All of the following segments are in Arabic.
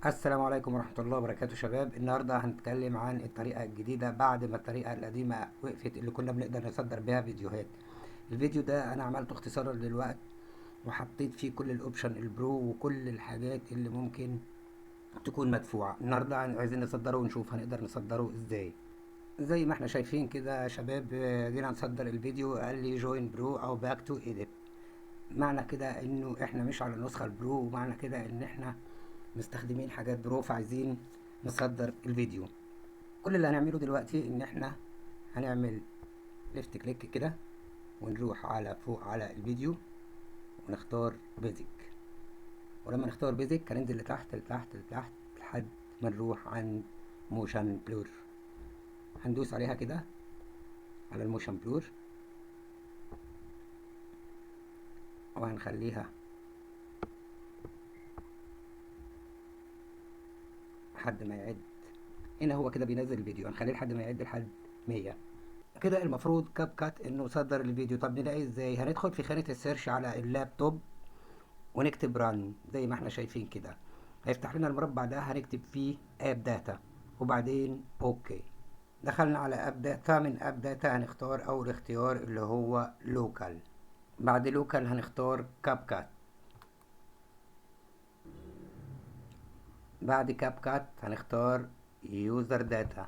السلام عليكم ورحمة الله وبركاته شباب. النهاردة هنتكلم عن الطريقة الجديدة بعد ما الطريقة القديمة وقفت، اللي كنا بنقدر نصدر بيها فيديوهات. الفيديو ده انا عملته اختصارا للوقت، وحطيت فيه كل الاوبشن البرو وكل الحاجات اللي ممكن تكون مدفوعة. النهاردة عايزين نصدره ونشوف هنقدر نصدره ازاي. زي ما احنا شايفين كده يا شباب، جينا نصدر الفيديو قال لي جوين برو او باك تو ايديت. معنى كده انه احنا مش على النسخة البرو، ومعنى كده ان احنا مستخدمين حاجات برو، فعايزين نصدر الفيديو. كل اللي هنعمله دلوقتي ان احنا هنعمل ليفت كليك كده، ونروح على فوق على الفيديو ونختار بيزك. ولما نختار بيزك هننزل لتحت لتحت لتحت لحد ما نروح عند موشن بلور. هندوس عليها كده على الموشن بلور، وهنخليها لحد ما يعد. هنا هو كده بينزل الفيديو، هنخليه لحد ما يعد لحد 100. كده المفروض كاب كات انه صدر الفيديو. طب نلاقي ازاي؟ هندخل في خانة السيرش على اللابتوب ونكتب ران زي ما احنا شايفين كده، هيفتح لنا المربع ده، هنكتب فيه اب داتا وبعدين اوكي. دخلنا على اب داتا. من اب داتا هنختار اول اختيار اللي هو لوكال. بعد لوكال هنختار كاب كات. بعد كاب كات هنختار يوزر داتا.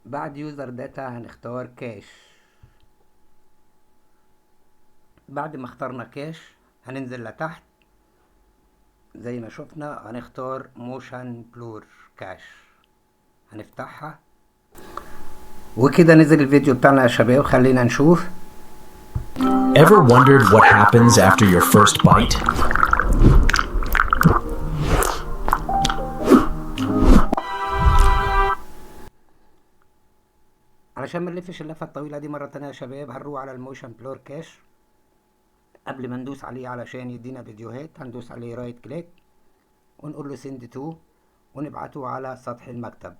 بعد يوزر داتا هنختار كاش. بعد ما اخترنا كاش هننزل لتحت زي ما شفنا، هنختار موشن بلور كاش، هنفتحها. وكده نزل الفيديو بتاعنا يا شباب، خلينا نشوف. Ever wondered what happens after your first bite? علشان ما نلفش اللفة الطويلة دي مرة تانية يا شباب، هنروح على الموشن بلور كاش. قبل ما ندوس عليه علشان يدينا فيديوهات، هندوس عليه رايت كليك ونقول له سند تو، ونبعته على سطح المكتب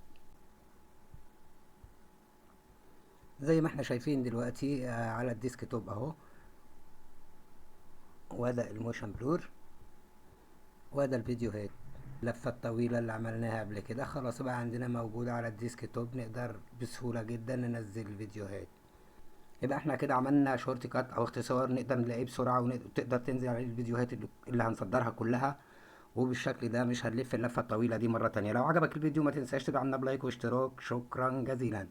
زي ما احنا شايفين دلوقتي على الديسك توب اهو. وده الموشن بلور، وده الفيديوهات. اللفة الطويلة اللي عملناها قبل كده خلاص بقى عندنا موجودة على الديسك توب، نقدر بسهولة جدا ننزل الفيديوهات. يبقى احنا كده عملنا شورت كات او اختصار نقدر نلاقيه بسرعة، وتقدر تنزل عليه الفيديوهات اللي هنصدرها كلها. وبالشكل ده مش هنلف اللفة الطويلة دي مرة تانية. لو عجبك الفيديو ما تنساش تدعمنا بلايك واشتراك. شكرا جزيلا.